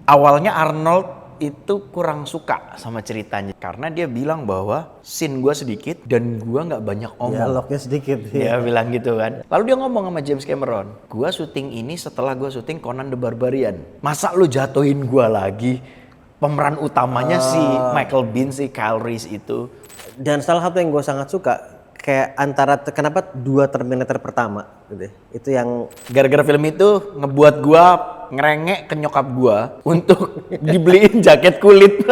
Awalnya Arnold itu kurang suka sama ceritanya karena dia bilang bahwa scene gue sedikit dan gue nggak banyak omong. Dialognya sedikit. Dia bilang gitu kan. Lalu dia ngomong sama James Cameron, gue syuting ini setelah gue syuting Conan the Barbarian. Masa lu jatuhin gue lagi? Pemeran utamanya si Michael Biehn, si Kyle Reese itu. Dan salah satu yang gue sangat suka kayak antara kenapa 2 Terminator pertama gitu. Itu yang Gara-gara film itu ngebuat gue ngerengek ke nyokap gue untuk dibeliin jaket kulit.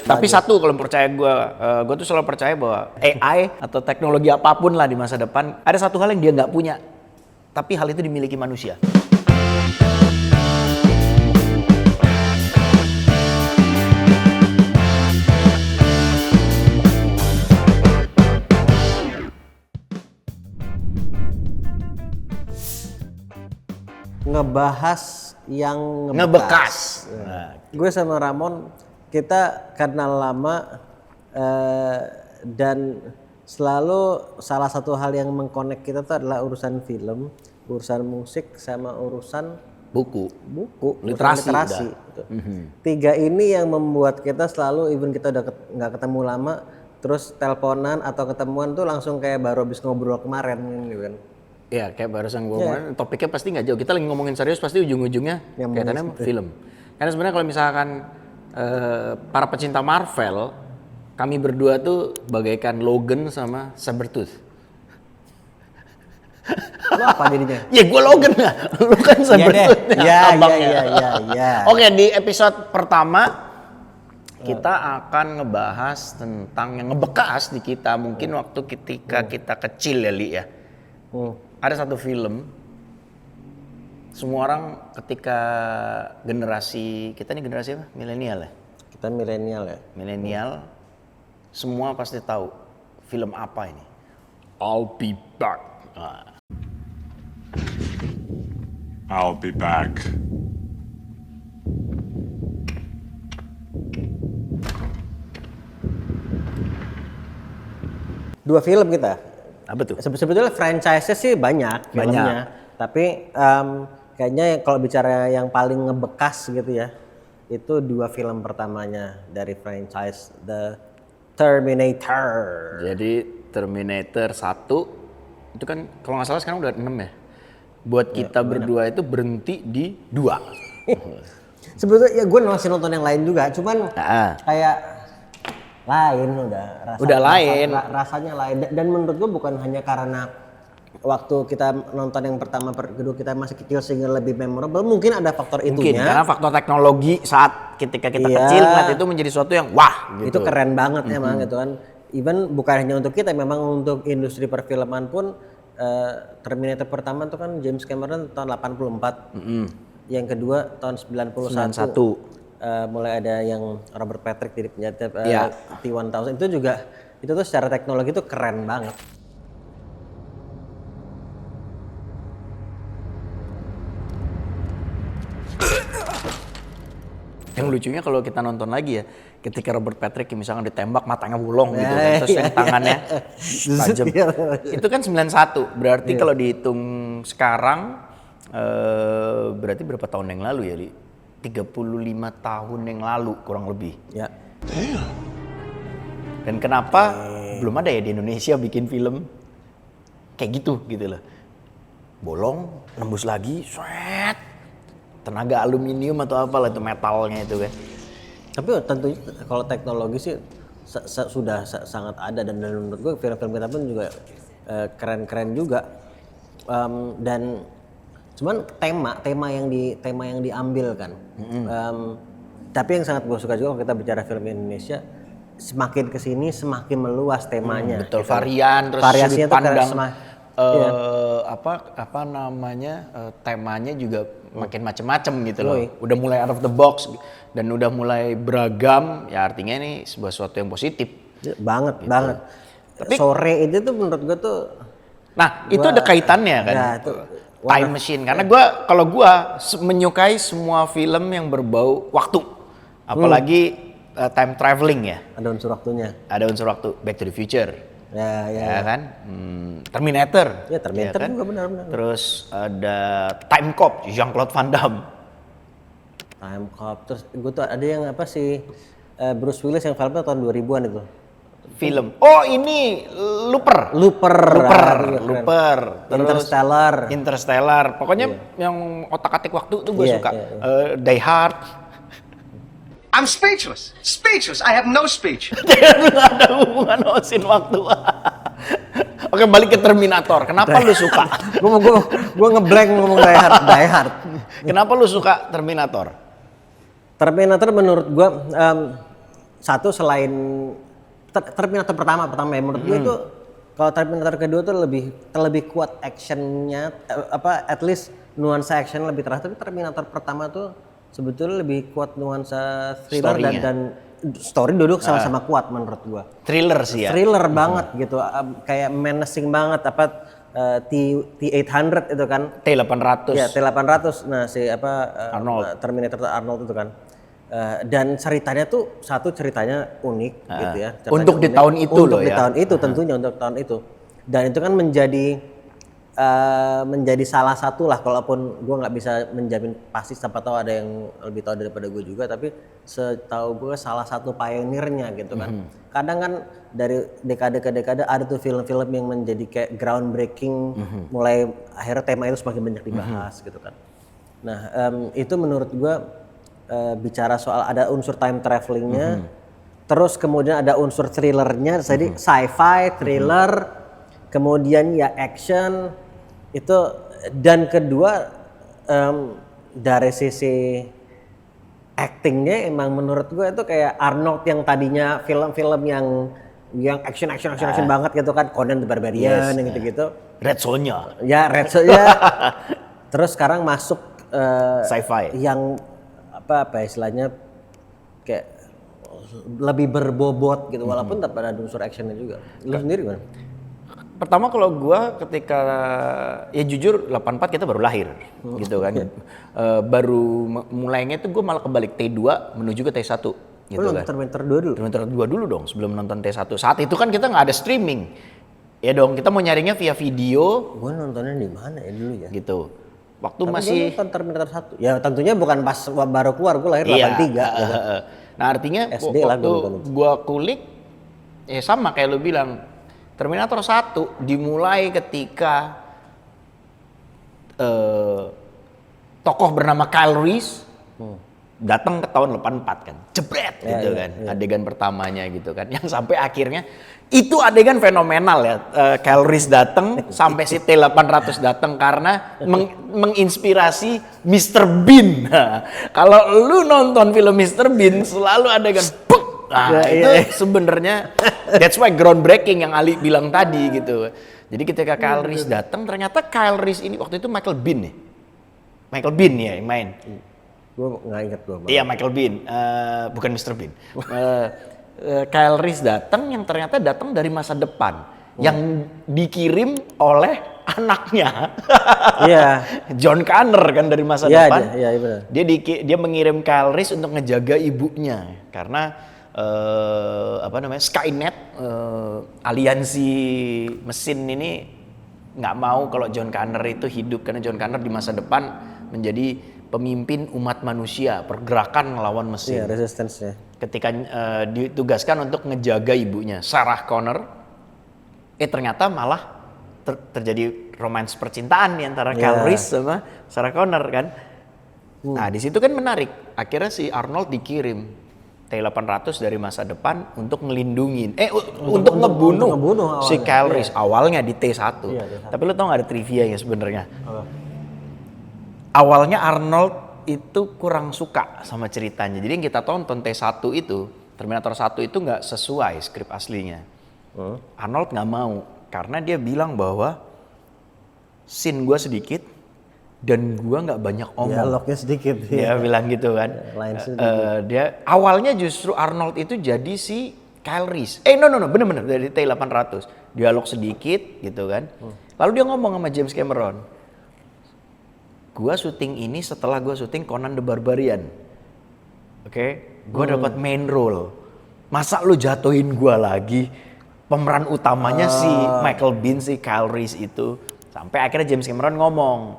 Tapi satu kalau percaya gue tuh selalu percaya bahwa AI atau teknologi apapun lah di masa depan ada satu hal yang dia nggak punya, tapi hal itu dimiliki manusia. ngebahas yang Ngebekas. Gue sama Ramon kita kenal lama dan selalu salah satu hal yang mengkonek kita tuh adalah urusan film, urusan musik sama urusan buku, literasi. Gitu. Tiga ini yang membuat kita selalu even kita udah nggak ketemu lama terus teleponan atau ketemuan tuh langsung kayak baru habis ngobrol kemarin gitu kan. Ya kayak barusan gue ngomongin, topiknya pasti nggak jauh. Kita lagi ngomongin serius, pasti ujung-ujungnya kaitannya film. Karena sebenarnya kalau misalkan para pecinta Marvel, kami berdua tuh bagaikan Logan sama Sabretooth. Lo apa jadinya? Ya gue Logan lah, lu kan Sabretooth. Iya. Oke, di episode pertama kita akan ngebahas tentang yang ngebekas di kita mungkin waktu ketika kita kecil ya Li ya. Ada satu film, semua orang ketika generasi, kita ini generasi apa? Milenial ya? Kita milenial ya? Milenial, semua pasti tahu film apa ini. I'll be back. I'll be back. Dua film kita. Apa tuh? Sebetulnya franchise-nya sih banyak filmnya. Tapi kayaknya kalau bicara yang paling ngebekas gitu ya, itu dua film pertamanya dari franchise The Terminator. Jadi Terminator 1 itu kan kalau nggak salah sekarang udah 6 ya. Buat kita berdua itu berhenti di 2. Sebetulnya ya gue masih nonton yang lain juga, cuman kayak lain udah lain. Rasanya lain dan menurut gue bukan hanya karena waktu kita nonton yang pertama kedua kita masih kecil sehingga lebih memorable, mungkin ada faktor itunya. Mungkin karena faktor teknologi saat ketika kita kecil ngeliat itu menjadi sesuatu yang wah gitu. Itu keren banget emang gitu kan. Even bukan hanya untuk kita, memang untuk industri perfilman pun Terminator pertama itu kan James Cameron tahun 84. Yang kedua tahun 91. Mulai ada yang Robert Patrick jadi penjajah T-1000 itu juga itu tuh secara teknologi itu keren banget. Yang lucunya kalau kita nonton lagi ya, ketika Robert Patrick misalkan ditembak matanya bolong gitu kan, terus yang tangannya tajam. Itu kan 91, berarti kalau dihitung sekarang berarti berapa tahun yang lalu ya Li? 35 tahun yang lalu kurang lebih. Ya. Dan kenapa belum ada ya di Indonesia bikin film kayak gitu loh. Bolong, nembus lagi, sweat. Tenaga aluminium atau apalah itu metalnya itu kan. Tapi tentunya kalau teknologi sih sudah sangat ada dan menurut gue film-film kita pun juga keren-keren juga. Dan cuman tema yang diambil kan. Tapi yang sangat gue suka juga kalau kita bicara film Indonesia, semakin kesini semakin meluas temanya. Betul, varian terus variasinya sudut pandang temanya juga makin macam-macam gitu loh. Udah mulai out of the box dan udah mulai beragam, ya artinya ini sesuatu yang positif. Banget. Tapi sore itu tuh menurut gue tuh. Nah itu ada kaitannya kan. Ya, itu Time Machine, karena kalau gue menyukai semua film yang berbau waktu, apalagi time traveling ya. Ada unsur waktunya. Ada unsur waktu, Back to the Future, ya kan, Terminator. Ya Terminator ya kan? juga benar. Terus ada Time Cop, Jean-Claude Van Damme. Time Cop, terus gue tuh ada yang apa sih Bruce Willis yang filmnya tahun 2000-an itu. Film. Oh ini Looper. Looper. Terus Interstellar. Interstellar. Pokoknya yang otak-atik waktu tuh gue Iya, suka. iya, Die Hard. I'm speechless. Speechless. I have no speech. Nggak ada hubungan osin waktu. Oke, balik ke Terminator. Kenapa lu suka? gue ngeblank ngomong Die Hard. Kenapa lu suka Terminator? Terminator menurut gue satu selain Terminator pertama ya menurut gue itu kalau Terminator kedua tuh lebih kuat actionnya at least nuansa action lebih terasa, tapi Terminator pertama tuh sebetulnya lebih kuat nuansa thriller dan story duduk sama-sama kuat menurut gue. Thriller sih ya. Thriller banget gitu, kayak menacing banget T-800 itu kan. T-800. Ya, T-800. Nah, Arnold. Terminator Arnold itu kan. Dan ceritanya tuh ceritanya unik gitu ya. Ceritanya Untuk di unik. tahun itu untuk loh di ya. tahun itu tentunya untuk tahun itu. Dan itu kan menjadi salah satu lah, kalaupun gue nggak bisa menjamin pasti, siapa tahu ada yang lebih tahu daripada gue juga, tapi setahu gue salah satu pioneernya gitu kan. Kadang kan dari dekade ke dekade ada tuh film-film yang menjadi kayak groundbreaking, mulai akhirnya tema itu semakin banyak dibahas gitu kan. Nah itu menurut gue bicara soal ada unsur time travelingnya, terus kemudian ada unsur thrillernya, jadi sci-fi, thriller, kemudian ya action itu, dan kedua dari sisi actingnya emang menurut gue itu kayak Arnold yang tadinya film-film yang action banget gitu kan, Conan the Barbarian yang gitu-gitu. Red Sonja. Ya Red Sonja. Terus sekarang masuk Sci-fi. yang apa istilahnya kayak lebih berbobot gitu, walaupun tetap ada unsur actionnya juga. Lu sendiri gimana? Pertama kalau gua ketika ya jujur 84 kita baru lahir gitu kan. Baru mulainya itu gua malah kebalik T2 menuju ke T1 gitu kan. Terminator 2 dulu. Terminator 2 dulu dong sebelum nonton T1. Saat itu kan kita nggak ada streaming. Ya dong, kita mau nyarinya via video. Gue nontonnya di mana ya dulu ya? Gitu. Waktu Tapi masih gue nonton Terminator 1. Ya tentunya bukan pas baru keluar, gue lahir 83 gitu. Nah artinya SD lah waktu gua nonton. gua kulik ya sama kayak lu bilang, Terminator 1 dimulai ketika tokoh bernama Kyle Reese datang ke tahun 84 kan, jebret gitu kan, adegan pertamanya gitu kan, yang sampai akhirnya itu adegan fenomenal ya. Kyle Reese datang sampai si T-800 datang karena menginspirasi Mr. Bean. Nah, kalau lu nonton film Mr. Bean selalu adegan nah itu sebenarnya that's why groundbreaking yang Ali bilang tadi gitu. Jadi ketika Kyle Reese datang, ternyata Kyle Reese ini waktu itu Michael Bean ya. Michael Bean ya yang main. Gue nggak inget gue. Iya Michael Bean, bukan Mr. Bean. Kyle Reese datang yang ternyata datang dari masa depan, yang dikirim oleh anaknya. Iya. John Connor kan dari masa depan. Iya benar. Dia mengirim Kyle Reese untuk ngejaga ibunya karena Skynet, aliansi mesin ini nggak mau kalau John Connor itu hidup, karena John Connor di masa depan menjadi pemimpin umat manusia, pergerakan melawan mesin. Iya, resistance-nya. Ketika ditugaskan untuk ngejaga ibunya, Sarah Connor, ternyata malah terjadi romance percintaan di antara Kyle Reese sama Sarah Connor kan. Nah di situ kan menarik. Akhirnya si Arnold dikirim T-800 dari masa depan untuk ngelindungin, untuk ngebunuh si Kyle Reese. Awalnya di T1. Iya, Tapi lu tau gak ada trivia ya sebenarnya? Awalnya Arnold itu kurang suka sama ceritanya. Jadi yang kita tonton T1 itu, Terminator 1 itu nggak sesuai skrip aslinya. Arnold nggak mau karena dia bilang bahwa scene gue sedikit dan gue nggak banyak omong. Dialognya sedikit. Dia bilang gitu kan. Dia awalnya justru Arnold itu jadi si Kyle Reese. No, bener-bener dari T-800. Dialog sedikit gitu kan. Lalu dia ngomong sama James Cameron. Gua syuting ini setelah gua syuting Conan the Barbarian. Oke, gua dapat main role. Masa lu jatuhin gua lagi? Pemeran utamanya si Michael Bean, si Kyle Reese itu. Sampai akhirnya James Cameron ngomong,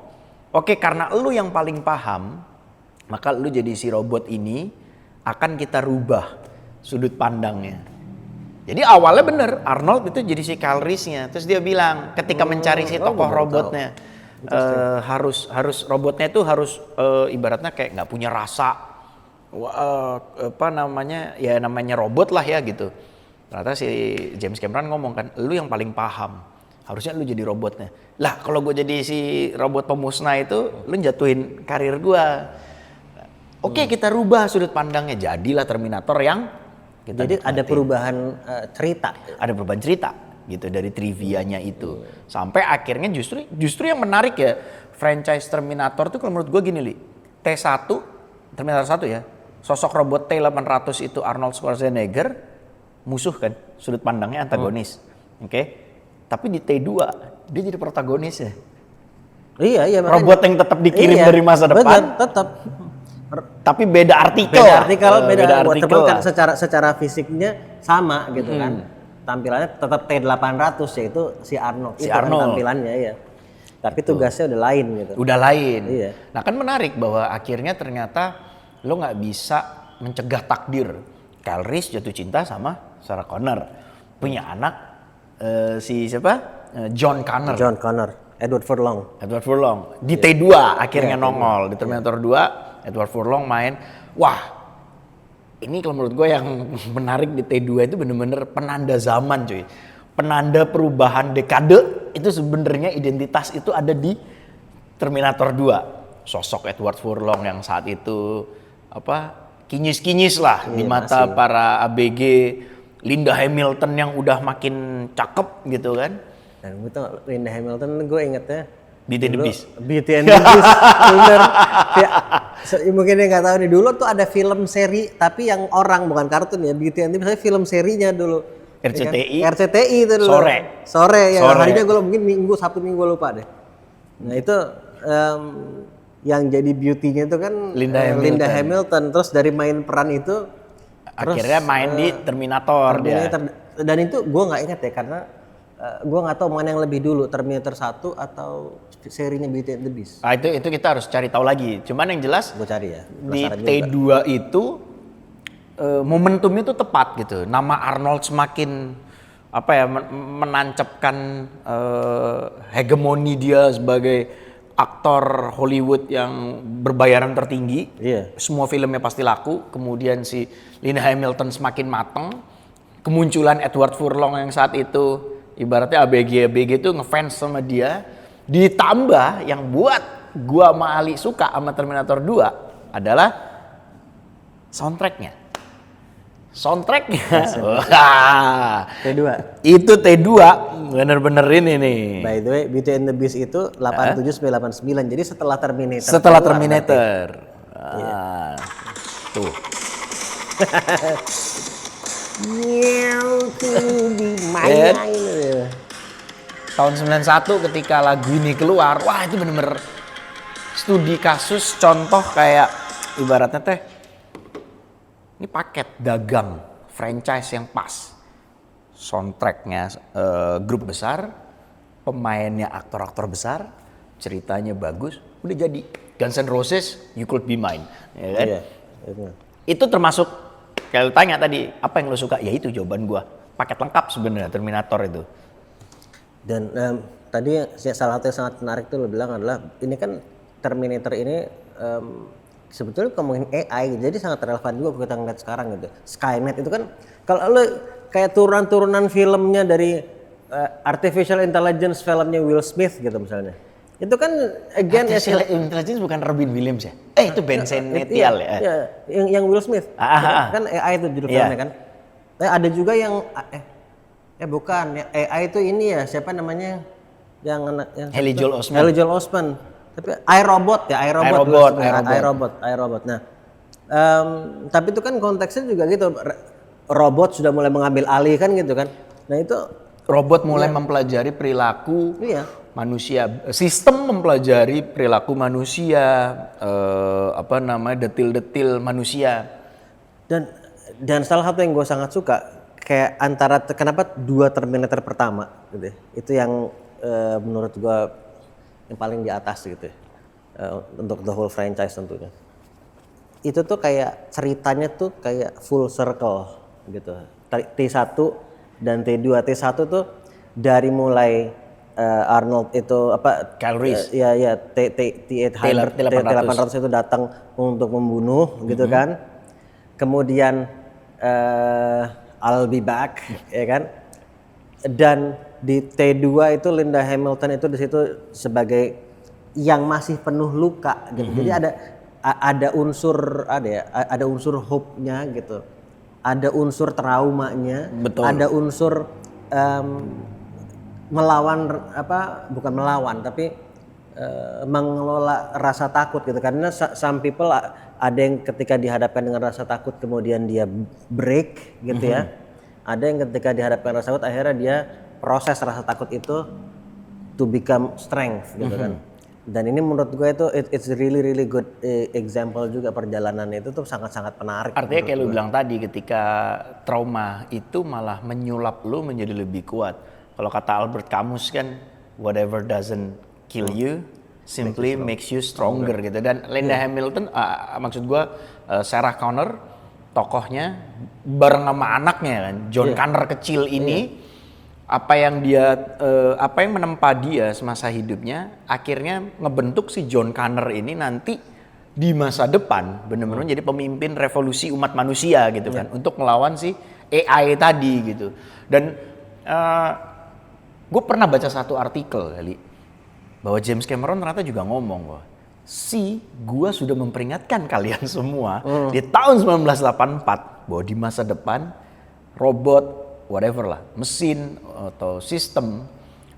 oke, karena lu yang paling paham, maka lu jadi si robot ini akan kita rubah sudut pandangnya. Jadi awalnya bener, Arnold itu jadi si Kyle Reese-nya. Terus dia bilang ketika mencari si tokoh robotnya, harus robotnya itu harus ibaratnya kayak nggak punya rasa, namanya robot lah ya gitu. Ternyata si James Cameron ngomong kan, lu yang paling paham, harusnya lu jadi robotnya. Lah kalau gue jadi si robot pemusnah itu, lu jatuhin karir gue. Oke, kita rubah sudut pandangnya, jadilah Terminator yang kita Jadi nikmatin. ada perubahan cerita. Ada perubahan cerita gitu dari trivianya itu. Sampai akhirnya justru yang menarik ya, franchise Terminator tuh kalau menurut gue gini, Li. T1, Terminator 1 ya, sosok robot T-800 itu Arnold Schwarzenegger, musuh kan, sudut pandangnya antagonis. Oke. Tapi di T2 dia jadi protagonis ya. Iya makanya. Robot yang tetap dikirim dari masa depan. Betul, tetap. Tapi beda artikel. Beda artikel kan lah. secara fisiknya sama gitu kan. Tampilannya tetap T-800 yaitu si Arnold. Si itu kan Arnold. tampilannya ya. Tapi tugasnya udah lain gitu. Udah lain. Iya. Nah kan menarik bahwa akhirnya ternyata lo nggak bisa mencegah takdir. Kyle Reese jatuh cinta sama Sarah Connor. Punya anak si siapa? John Connor. John Connor, Edward Furlong. Di T2 akhirnya nongol. Di Terminator 2 Edward Furlong main. Wah, ini kalau menurut gue yang menarik di T2 itu bener-bener penanda zaman cuy. Penanda perubahan dekade itu sebenarnya identitas itu ada di Terminator 2. Sosok Edward Furlong yang saat itu kinyis-kinyis lah di mata para ABG. Linda Hamilton yang udah makin cakep gitu kan. Dan itu Linda Hamilton gue ingetnya Beauty and the Beast. Beauty and the Beast. Bener. Ya, mungkin dia nggak tahu nih, dulu tuh ada film seri tapi yang orang bukan kartun ya, Beauty and the Beast, film serinya dulu. RCTI. Ya kan? RCTI itu dulu. Sore ya. Harinya gue mungkin Sabtu Minggu lupa deh. Nah itu yang jadi beauty-nya itu kan Linda Hamilton. Terus dari main peran itu akhirnya main di Terminator dia. Dan itu gue nggak ingat ya karena gue nggak tahu mana yang lebih dulu, Terminator 1 atau serinya Beauty and the Beast. Nah, itu kita harus cari tahu lagi. Cuman yang jelas Gue cari ya. di T2 itu momentumnya itu tepat gitu. Nama Arnold semakin menancapkan hegemoni dia sebagai aktor Hollywood yang berbayaran tertinggi. Iya. Semua filmnya pasti laku. Kemudian si Linda Hamilton semakin mateng. Kemunculan Edward Furlong yang saat itu ibaratnya ABG itu ngefans sama dia. Ditambah yang buat gua sama Ali suka sama Terminator 2 adalah soundtracknya. Wah, T2. Itu T2 bener-bener ini nih. By the way, Beauty and the Beast itu 87-89. Jadi setelah Terminator. Setelah keluar, Terminator. Tuh. Tahun 91 ketika lagu ini keluar, wah itu bener-bener studi kasus contoh kayak ibaratnya teh ini paket dagang franchise yang pas. Soundtracknya grup besar, pemainnya aktor-aktor besar, ceritanya bagus, udah jadi. Guns N' Roses, You Could Be Mine, ya kan? Iya. Itu termasuk kayak lu tanya tadi, apa yang lu suka? Ya itu jawaban gua. Paket lengkap sebenarnya Terminator itu. Dan tadi salah satu yang sangat menarik tuh lo bilang adalah ini kan Terminator ini sebetulnya ngomongin AI, jadi sangat relevan juga kita ngeliat sekarang gitu. Skynet itu kan kalau lo kayak turunan-turunan filmnya dari artificial intelligence filmnya Will Smith gitu misalnya. Itu kan again Artificial Intelligence bukan Robin Williams ya? Itu Benson Netial ya? Iya, yang Will Smith. Kan AI itu judul filmnya kan. Ada juga yang bukan, AI itu ini ya, siapa namanya? Yang Haley Joel Osment. Tapi iRobot. Nah, tapi itu kan konteksnya juga gitu. Robot sudah mulai mengambil alih kan gitu kan. Nah itu robot mulai mempelajari perilaku manusia, sistem mempelajari perilaku manusia, detil-detil manusia. Dan salah satu yang gue sangat suka kayak antara kenapa 2 Terminator pertama gitu ya, itu yang menurut gue yang paling di atas gitu ya, untuk the whole franchise tentunya. itu tuh kayak ceritanya tuh kayak full circle gitu. T1 dan T2. T1 tuh dari mulai Arnold itu apa Calories. T800 itu datang untuk membunuh gitu kan. Kemudian I'll be back ya kan. Dan di T2 itu Linda Hamilton itu di situ sebagai yang masih penuh luka gitu. Jadi ada unsur ada unsur hope-nya gitu. Ada unsur traumanya, Betul. ada unsur bukan melawan tapi mengelola rasa takut gitu. Karena some people ada yang ketika dihadapkan dengan rasa takut kemudian dia break gitu ya. Ada yang ketika dihadapkan rasa takut akhirnya dia proses rasa takut itu to become strength gitu kan. Dan ini menurut gue itu it's really good example juga perjalanan itu tuh sangat-sangat menarik. Artinya kayak lu bilang tadi, ketika trauma itu malah menyulap lu menjadi lebih kuat. Kalau kata Albert Camus kan, whatever doesn't kill you simply makes you stronger gitu. Dan Linda Hamilton, maksud gue Sarah Connor, tokohnya bareng sama anaknya kan, John Connor kecil ini. Apa yang menempa dia semasa hidupnya akhirnya ngebentuk si John Connor ini nanti di masa depan benar-benar jadi pemimpin revolusi umat manusia gitu kan, untuk melawan si AI tadi gitu. Dan gue pernah baca satu artikel kali bahwa James Cameron ternyata juga ngomong bahwa gue sudah memperingatkan kalian semua di tahun 1984 bahwa di masa depan robot whatever lah, mesin atau sistem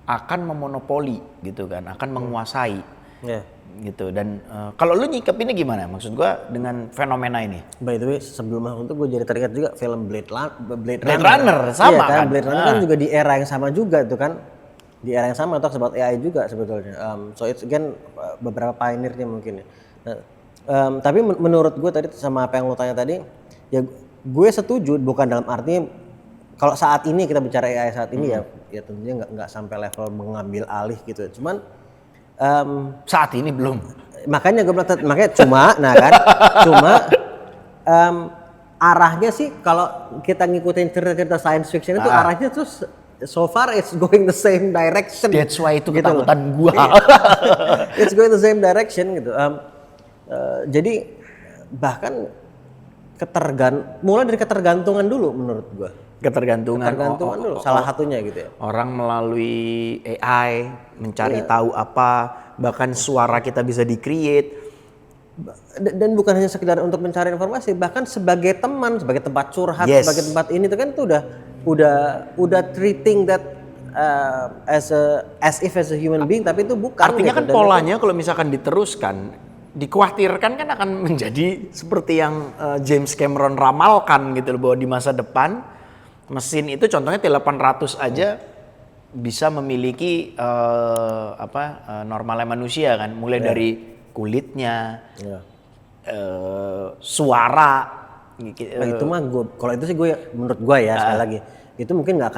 akan memonopoli gitu kan, akan menguasai gitu. Dan kalau lu nyikapinnya gimana? Maksud gua dengan fenomena ini. By the way, sebelum itu gue jadi teringat juga film Blade Runner sama kan? Blade Runner kan juga di era yang sama juga itu kan, di era yang sama talks about AI juga sebetulnya. So it's again beberapa pioneernya mungkin ya. Tapi menurut gue tadi sama apa yang lo tanya tadi, ya gue setuju, bukan dalam arti kalau saat ini kita bicara AI saat ini ya tentunya nggak sampai level mengambil alih gitu. Cuman saat ini belum. Makanya gue bilang, arahnya sih kalau kita ngikutin cerita-cerita science fiction itu arahnya tuh so far it's going the same direction. That's why itu gitu ketakutan gua. It's going the same direction gitu. Jadi bahkan mulai dari ketergantungan dulu menurut gua. Ketergantungan dulu salah satunya gitu ya. Orang melalui AI mencari tahu apa, bahkan suara kita bisa di-create. Dan bukan hanya sekedar untuk mencari informasi, bahkan sebagai teman, sebagai tempat curhat, sebagai tempat ini itu kan tuh udah treating that as if as a human being, tapi itu bukan. Artinya gitu. kan polanya kalau misalkan diteruskan, dikhawatirkan kan akan menjadi seperti yang James Cameron ramalkan gitu loh, bahwa di masa depan mesin itu contohnya T800 aja bisa memiliki normalnya manusia kan, mulai dari kulitnya, suara. Nah, itu mah kalau itu sih menurut gue ya sekali lagi itu mungkin nggak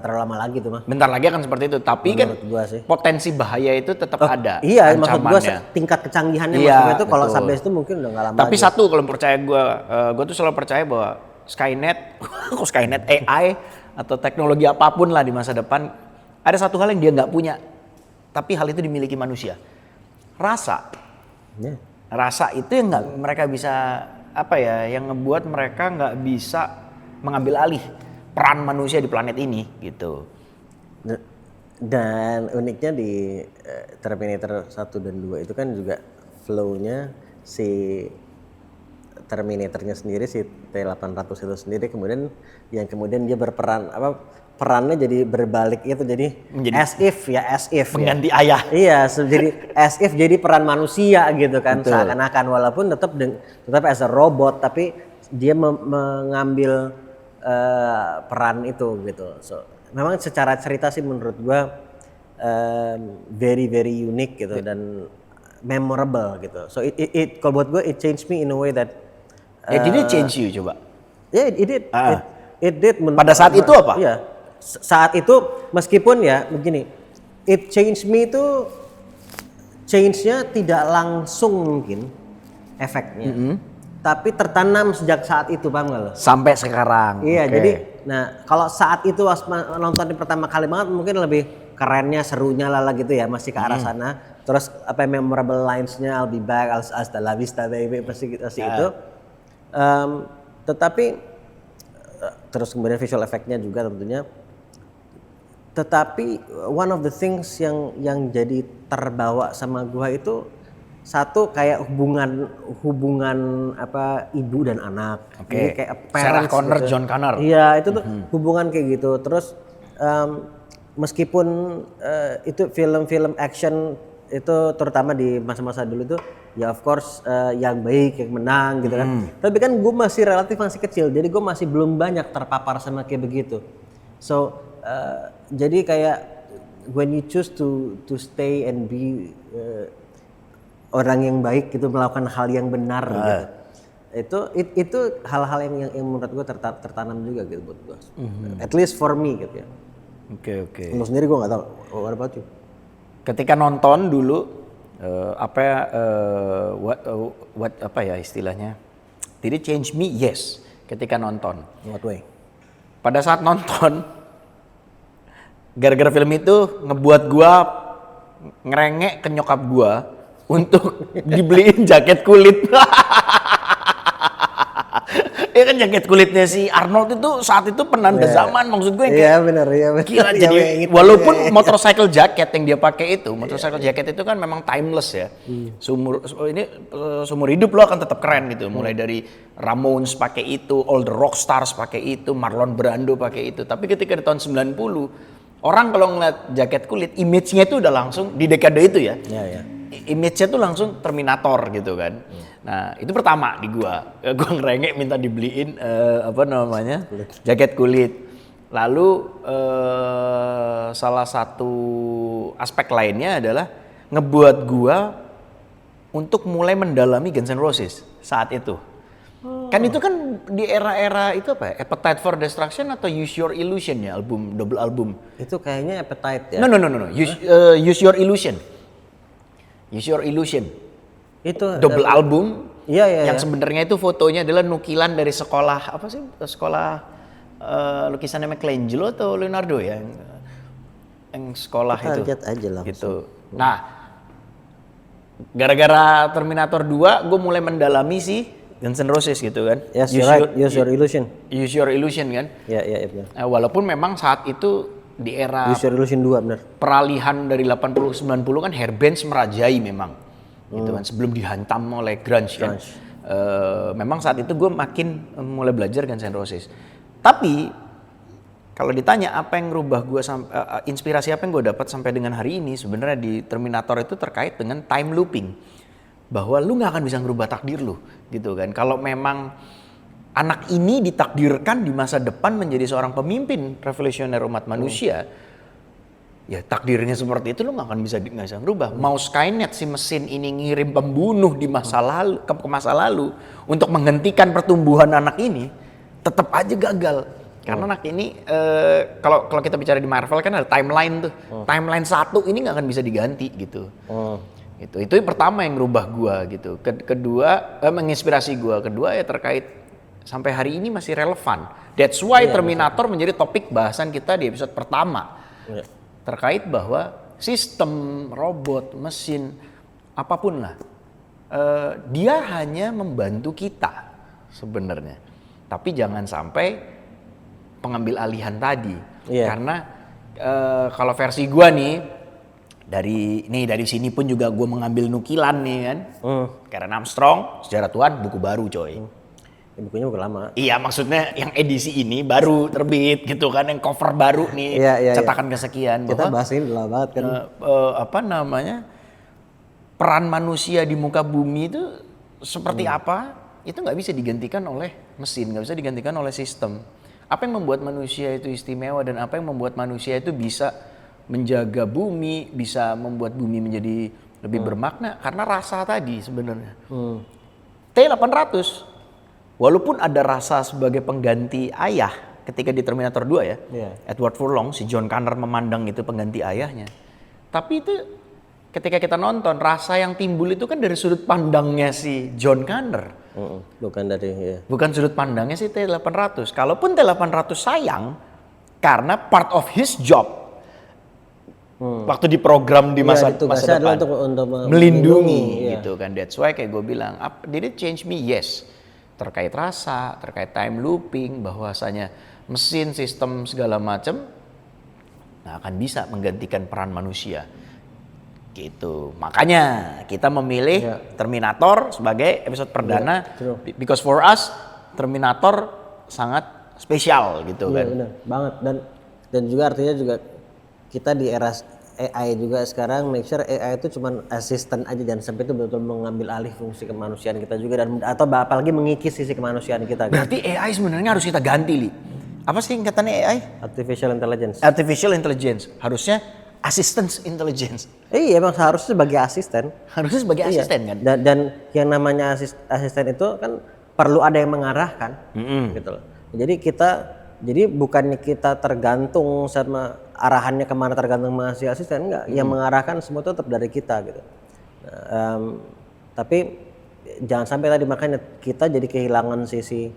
terlalu lama lagi tuh mah. Bentar lagi akan seperti itu, tapi kan potensi bahaya itu tetap ada. Iya, maksud gue tingkat kecanggihannya maksudnya itu kalau sampai itu mungkin udah nggak lama. Tapi satu kalau percaya gue tuh selalu percaya bahwa Skynet AI atau teknologi apapun lah di masa depan, ada satu hal yang dia nggak punya, tapi hal itu dimiliki manusia. Rasa itu yang nggak mereka bisa yang ngebuat mereka nggak bisa mengambil alih peran manusia di planet ini gitu. Dan uniknya di Terminator 1 dan 2 itu kan juga flow-nya si Terminatornya sendiri, si T800 itu sendiri kemudian dia berperan perannya jadi berbalik itu, jadi as if pengganti ayah. Iya, jadi as if jadi peran manusia gitu kan. Betul. Seakan-akan walaupun tetap as a robot tapi dia mengambil peran itu gitu. So memang secara cerita sih menurut gua very unique gitu dan memorable gitu. So it kalau buat gua it changed me in a way that did it change you coba? Yeah, it did. It did. Pada saat itu apa? Iya. Saat itu meskipun ya begini, it changed me itu change-nya tidak langsung mungkin efeknya. tapi tertanam sejak saat itu, paham gak lo? Sampai sekarang. Iya, Oke. jadi nah kalau saat itu nonton di pertama kali banget mungkin lebih kerennya, serunya lah gitu ya, masih ke arah sana. Terus apa memorable lines-nya, I'll be back, hasta la vista baby, pasti itu. Tetapi terus kemudian visual effect-nya juga tentunya. Tetapi one of the things yang jadi terbawa sama gua itu satu kayak hubungan apa ibu dan anak. Oke. Jadi kayak Sarah parents Connor, gitu. John Connor. Iya, itu tuh hubungan kayak gitu. Terus meskipun itu film-film action itu terutama di masa-masa dulu tuh ya of course yang baik yang menang gitu kan. Tapi kan gue masih relatif masih kecil, jadi gue masih belum banyak terpapar sama kayak begitu. So jadi kayak when you choose to stay and be orang yang baik gitu, melakukan hal yang benar gitu. Itu hal-hal yang menurut gue tertanam juga gitu buat gue. At least for me gitu ya. Oke. Untuk sendiri gue nggak tahu. What about you? Ketika nonton dulu apa ya istilahnya? Did it change me? Yes. Ketika nonton. What way? Pada saat nonton, gara-gara film itu ngebuat gua ngerengek ke nyokap gua untuk dibeliin jaket kulit. Ya kan jaket kulitnya si Arnold itu saat itu penanda zaman, maksud gue Iya benar. gila. Jadi walaupun motorcycle jacket yang dia pakai itu, motorcycle jacket itu kan memang timeless ya. Seumur hidup lo akan tetap keren gitu. Mulai dari Ramones pakai itu, All the Rockstars pakai itu, Marlon Brando pakai itu. Tapi ketika di tahun 90, orang kalau ngeliat jaket kulit, image-nya itu udah langsung di dekade itu ya. Iya. Image-nya tuh langsung Terminator gitu kan. Nah itu pertama di gua ngerengek minta dibeliin jaket kulit. Lalu salah satu aspek lainnya adalah ngebuat gua untuk mulai mendalami Guns N' Roses saat itu. Kan itu kan di era-era itu apa ya? Appetite for Destruction atau Use Your Illusion ya, double album. Itu kayaknya Appetite ya. No. Use Your Illusion. Use Your Illusion. Itu double album. Iya. Yang sebenarnya itu fotonya adalah nukilan dari sekolah apa sih? Sekolah lukisannya Michelangelo atau Leonardo ya? Yang sekolah kita itu. lihat aja lah. Gitu. Nah, gara-gara Terminator 2 gue mulai mendalami sih Guns N' Roses gitu kan. Yes, Use Your Illusion. Use Your Illusion kan. Iya benar. Walaupun memang saat itu di era Use Your Illusion 2 benar. peralihan dari 80-90 kan hair bands merajai memang. Gitu kan, sebelum dihantam oleh grunge kan. Memang saat itu gue makin mulai belajar Guns N' Roses. Tapi kalau ditanya apa yang ngerubah gue inspirasi apa yang gue dapat sampai dengan hari ini, sebenarnya di Terminator itu terkait dengan time looping. Bahwa lu nggak akan bisa ngerubah takdir lu, gitu kan. Kalau memang anak ini ditakdirkan di masa depan menjadi seorang pemimpin revolusioner umat manusia, ya takdirnya seperti itu lu nggak akan bisa ngerubah. Mau Skynet si mesin ini ngirim pembunuh di masa lalu ke masa lalu untuk menghentikan pertumbuhan anak ini, tetap aja gagal. Karena anak ini kalau kita bicara di Marvel kan ada timeline tuh. Timeline satu ini nggak akan bisa diganti gitu. Itu yang pertama yang ngerubah gua gitu. Kedua menginspirasi gua. Kedua ya terkait sampai hari ini masih relevan. That's why Terminator menjadi topik bahasan kita di episode pertama. Terkait bahwa sistem, robot, mesin, apapun lah, dia hanya membantu kita sebenarnya. Tapi jangan sampai pengambil alihan tadi. Karena kalau versi gua nih, dari sini pun juga gue mengambil nukilan nih kan. Karen Armstrong, Sejarah Tuhan, buku baru coy. Bukunya buku lama. Iya maksudnya yang edisi ini baru terbit gitu kan, yang cover baru nih, cetakan kesekian. Kita bahas ini lama banget kan. Peran manusia di muka bumi itu seperti apa, itu nggak bisa digantikan oleh mesin, nggak bisa digantikan oleh sistem. Apa yang membuat manusia itu istimewa dan apa yang membuat manusia itu bisa menjaga bumi, bisa membuat bumi menjadi lebih bermakna karena rasa tadi sebenarnya. T-800 walaupun ada rasa sebagai pengganti ayah ketika di Terminator 2 ya. Edward Furlong, si John Connor memandang itu pengganti ayahnya. Tapi itu ketika kita nonton rasa yang timbul itu kan dari sudut pandangnya si John Connor. Bukan dari ya. Bukan sudut pandangnya sih T800. Kalaupun T800 sayang, karena part of his job waktu di program di masa tugasnya depan adalah untuk melindungi iya. gitu kan. That's why kayak gue bilang, did it change me? Yes. Terkait rasa, terkait time looping, bahwasanya mesin, sistem segala macam nggak akan bisa menggantikan peran manusia. Gitu. Makanya kita memilih Terminator sebagai episode perdana because for us Terminator sangat spesial gitu kan. Benar banget, dan juga artinya juga kita di era AI juga sekarang make sure AI itu cuma asisten aja, jangan sampai itu betul-betul mengambil alih fungsi kemanusiaan kita juga, dan atau apalagi mengikis sisi kemanusiaan kita. Berarti AI sebenarnya harus kita ganti, Li. Apa sih singkatannya AI? Artificial intelligence. Artificial intelligence. Harusnya assistance intelligence. Iya, emang seharusnya sebagai asisten. Harusnya sebagai asisten kan. Dan yang namanya asisten itu kan perlu ada yang mengarahkan, gitu loh. Jadi bukannya kita tergantung sama arahannya kemana, tergantung masih asisten, enggak. Yang mengarahkan semua itu tetap dari kita gitu. Tapi jangan sampai tadi makanya kita jadi kehilangan sisi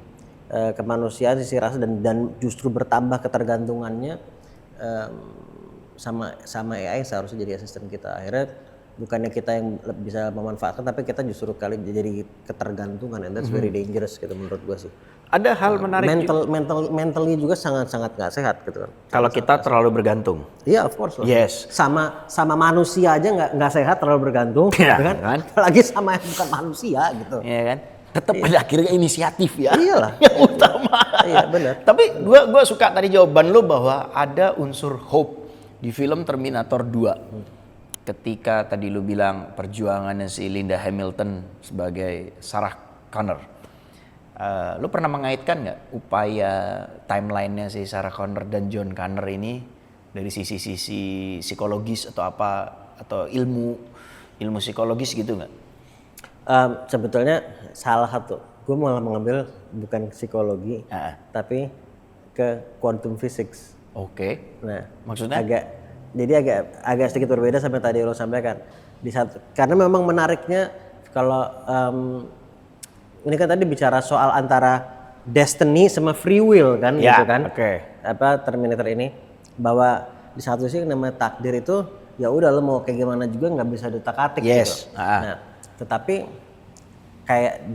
kemanusiaan, sisi rasa, dan justru bertambah ketergantungannya sama AI yang seharusnya jadi asisten kita. Akhirnya bukannya kita yang bisa memanfaatkan, tapi kita justru kali jadi ketergantungan, and that's very dangerous gitu menurut gua sih. Ada hal menarik mentally juga sangat nggak sehat gitu kan. Kalau kita terlalu bergantung. Iya, of course lah. Yes. Sama manusia aja nggak sehat terlalu bergantung, ya, kan? Apalagi sama yang bukan manusia gitu. Iya kan? Tetap pada akhirnya inisiatif ya. Iyalah. Yang utama. Iya benar. Tapi gua suka tadi jawaban lu bahwa ada unsur hope di film Terminator 2. Ketika tadi lu bilang perjuangannya si Linda Hamilton sebagai Sarah Connor. Lu pernah mengaitkan nggak upaya timelinenya si Sarah Connor dan John Connor ini dari sisi psikologis atau apa, atau ilmu psikologis gitu nggak? Sebetulnya salah satu, gue malah mengambil bukan psikologi, tapi ke quantum physics. Oke. Nah, maksudnya? Agak sedikit berbeda sama tadi lo sampaikan. Karena memang menariknya kalau ini kan tadi bicara soal antara destiny sama free will kan, ya, gitu kan? Oke. Apa Terminator ini, bahwa di satu sisi namanya takdir itu ya udah lo mau kayak gimana juga nggak bisa ditak-atik gitu. Nah, tetapi kayak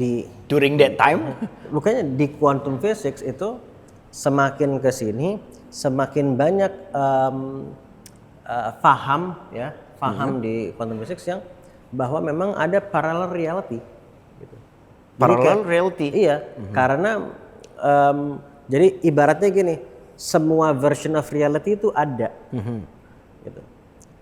during that time, bukannya di quantum physics itu semakin ke sini semakin banyak paham di quantum physics yang bahwa memang ada parallel reality. Parallel reality. Iya, karena jadi ibaratnya gini, semua version of reality itu ada. Gitu.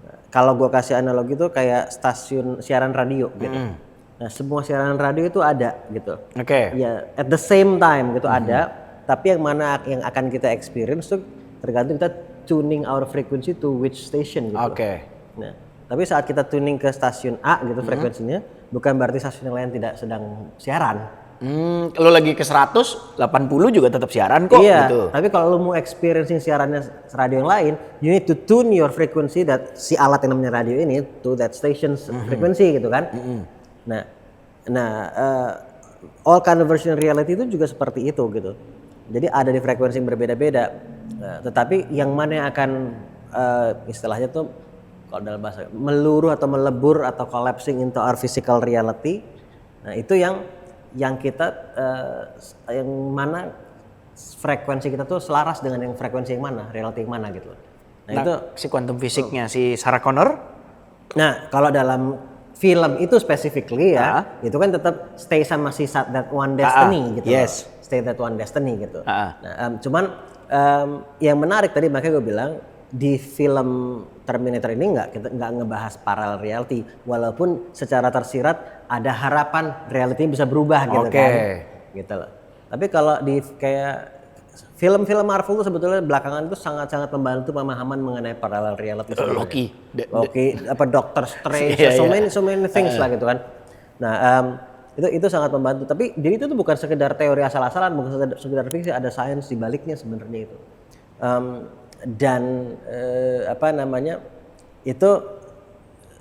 Nah, kalau gue kasih analogi itu kayak stasiun siaran radio gitu. Nah, semua siaran radio itu ada gitu. Oke. Ya, at the same time gitu ada, tapi yang mana yang akan kita experience tuh tergantung kita tuning our frequency to which station gitu. Oke. Nah, tapi saat kita tuning ke stasiun A gitu frekuensinya, bukan berarti stasiun yang lain tidak sedang siaran. Lo lagi ke 180 juga tetap siaran kok gitu. Tapi kalau lo mau experiencing siarannya radio yang lain, you need to tune your frequency, that si alat yang namanya radio ini to that station's frequency gitu kan. All kind of version reality itu juga seperti itu gitu. Jadi ada di frekuensi yang berbeda-beda. Tetapi yang mana yang akan istilahnya tuh kalau dalam bahasa meluruh atau melebur atau collapsing into our physical reality. Nah, itu yang kita yang mana frekuensi kita tuh selaras dengan yang frekuensi yang mana, reality yang mana gitu. Nah, itu si quantum fisiknya si Sarah Connor. Nah, kalau dalam film itu specifically itu kan tetap stay sama si that one destiny gitu. Yes. Stay that one destiny gitu. Cuman yang menarik tadi makanya gue bilang di film Terminator ini nggak ngebahas parallel reality, walaupun secara tersirat ada harapan reality bisa berubah gitu kan, gitu loh. Tapi kalau di kayak film-film Marvel tuh sebetulnya belakangan itu sangat-sangat membantu pemahaman mengenai parallel reality. Loki, apa Doctor Strange, so many things lah gitu kan. Nah, itu sangat membantu. Tapi jadi itu tuh bukan sekedar teori asal-asalan, bukan sekedar fiksi, ada sains di baliknya sebenarnya itu. Itu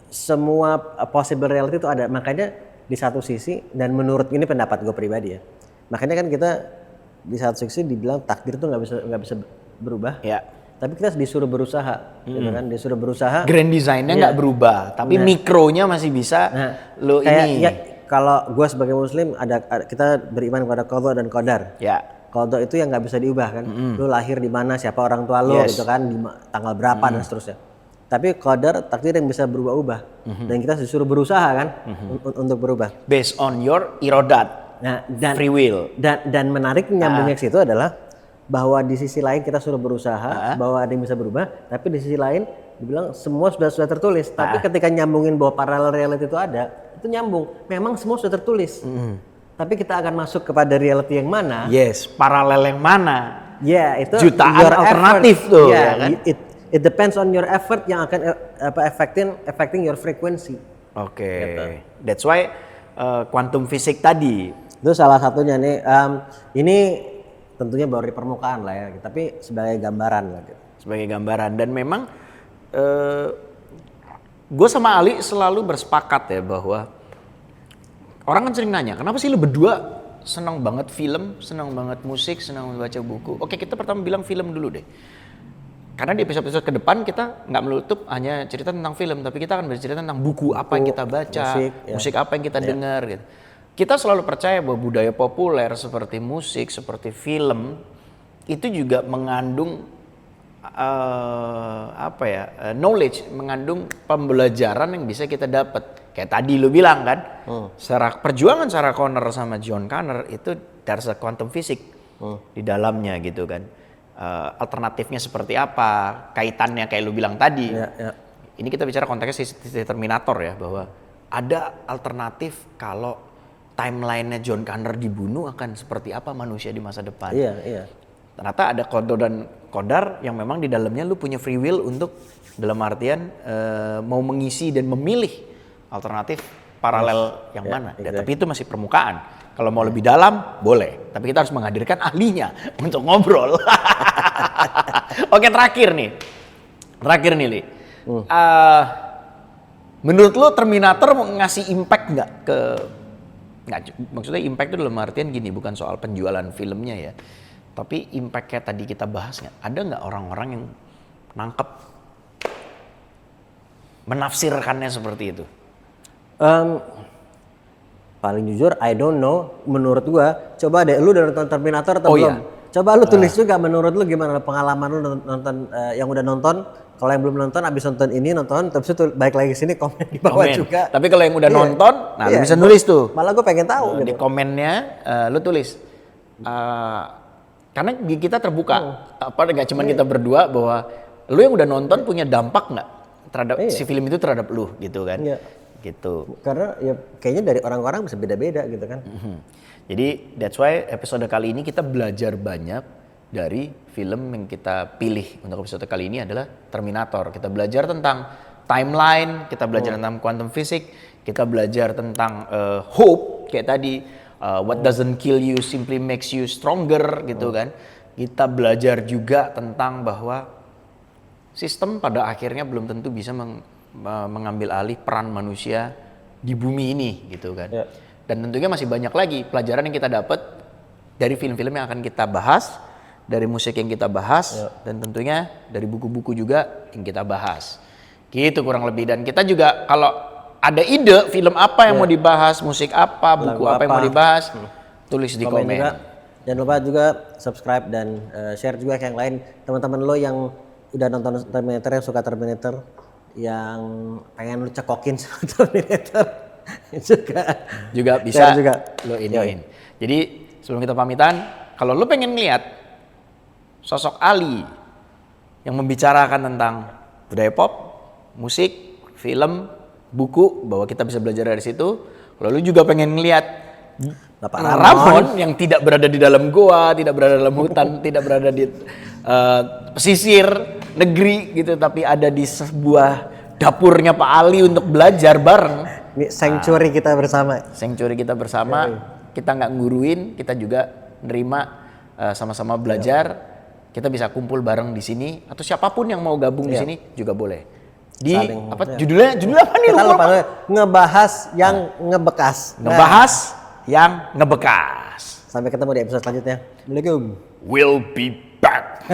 semua possible reality itu ada. Makanya di satu sisi, dan menurut ini pendapat gue pribadi ya, makanya kan kita di satu sisi dibilang takdir tuh nggak bisa berubah. Ya. Tapi kita disuruh berusaha, gitu kan? Disuruh berusaha. Grand design-nya nggak berubah, tapi mikronya masih bisa. Lo Kayak, ini. ya, kalau gue sebagai Muslim kita beriman kepada qadha dan qadar. Ya. Qadha itu yang nggak bisa diubah kan. Lu lahir di mana, siapa orang tua lu, gitu kan, tanggal berapa dan seterusnya. Tapi qadar, takdir yang bisa berubah-ubah. Dan kita disuruh berusaha kan untuk berubah. Based on your irodat, Nah, dan free will. Dan menarik nyambungnya ke situ adalah bahwa di sisi lain kita suruh berusaha, bahwa ada yang bisa berubah, tapi di sisi lain dibilang semua sudah tertulis. Tapi ketika nyambungin bahwa parallel reality itu ada, itu nyambung. Memang semua sudah tertulis. Tapi kita akan masuk kepada reality yang mana? Yes, paralel yang mana? Ya, itu Jutaan your alternatif effort. tuh, Ya, ya kan? It depends on your effort yang akan affecting your frequency. Oke, that's why quantum physics tadi. Itu salah satunya nih. Ini tentunya baru di permukaan lah ya, tapi sebagai gambaran lah gitu. Sebagai gambaran, dan memang gue sama Ali selalu bersepakat ya bahwa orang kan sering nanya, kenapa sih lu berdua senang banget film, senang banget musik, senang membaca buku. Oke, kita pertama bilang film dulu deh. Karena di episode-episode ke depan kita nggak menutup hanya cerita tentang film, tapi kita akan bercerita tentang buku apa yang kita baca, musik apa yang kita dengar gitu. Kita selalu percaya bahwa budaya populer seperti musik, seperti film itu juga mengandung knowledge, mengandung pembelajaran yang bisa kita dapat. Kayak tadi lu bilang kan, perjuangan Sarah Connor sama John Connor itu there's a quantum physics di dalamnya gitu kan. Alternatifnya seperti apa, kaitannya kayak lu bilang tadi. Ini kita bicara konteksnya si Terminator ya, bahwa ada alternatif kalau timeline-nya John Connor dibunuh akan seperti apa manusia di masa depan. Iya. Ternyata ada qadha dan qadar yang memang di dalamnya lu punya free will untuk dalam artian mau mengisi dan memilih alternatif paralel yang mana. Ya, tapi itu masih permukaan. Kalau mau lebih dalam, boleh. Tapi kita harus menghadirkan ahlinya untuk ngobrol. Oke, terakhir nih, Li. Menurut lo Terminator mau ngasih impact nggak ke... maksudnya impact itu dalam artian gini, bukan soal penjualan filmnya ya. Tapi impact kayak tadi kita bahas nggak? Ada nggak orang-orang yang nangkep, menafsirkannya seperti itu? Paling jujur, I don't know. Menurut gua, coba deh, lu udah nonton Terminator atau belum? Iya. Coba lu tulis juga, menurut lu gimana pengalaman lu nonton, yang udah nonton. Kalau yang belum nonton, abis nonton ini, terus itu balik lagi sini, komen di bawah juga. Tapi kalau yang udah nonton, lu bisa nulis tuh. Malah gua pengen tahu. Di komennya, lu tulis. Karena kita terbuka, nggak cuma kita berdua, bahwa lu yang udah nonton punya dampak nggak terhadap si film itu terhadap lu gitu kan? Gitu. Karena ya kayaknya dari orang-orang bisa beda-beda gitu kan. Jadi that's why episode kali ini kita belajar banyak dari film yang kita pilih untuk episode kali ini adalah Terminator. Kita belajar tentang timeline, kita belajar tentang quantum physics, kita belajar tentang hope kayak tadi, what doesn't kill you simply makes you stronger gitu kan. Kita belajar juga tentang bahwa sistem pada akhirnya belum tentu bisa mengambil alih peran manusia di bumi ini gitu kan. Dan tentunya masih banyak lagi pelajaran yang kita dapat dari film-film yang akan kita bahas, dari musik yang kita bahas, dan tentunya dari buku-buku juga yang kita bahas. Gitu kurang lebih. Dan kita juga kalau ada ide film apa yang mau dibahas, musik apa, buku apa yang mau dibahas, tulis di komen. Juga. Jangan lupa juga subscribe dan share juga ke yang lain. Teman-teman lo yang udah nonton Terminator, yang suka Terminator, yang pengen lu cekokin sama Terminator juga bisa juga. Lo iniin. Jadi sebelum kita pamitan, kalau lo pengen lihat sosok Ali yang membicarakan tentang budaya pop, musik, film, buku, bahwa kita bisa belajar dari situ. Kalau lo juga pengen lihat Bapak Ramon yang tidak berada di dalam goa, tidak berada dalam hutan, tidak berada di pesisir negeri gitu, tapi ada di sebuah dapurnya Pak Ali untuk belajar bareng. Ini sanctuary kita bersama. Sanctuary kita bersama, kita nggak nguruin, kita juga nerima, sama-sama belajar. Kita bisa kumpul bareng di sini, atau siapapun yang mau gabung di sini juga boleh. di Saling- apa ya. judulnya apa nih Kita lupa. lupa ngebahas yang ngebekas. Ngebahas yang ngebekas. Sampai ketemu di episode selanjutnya. Assalamualaikum. We'll be back.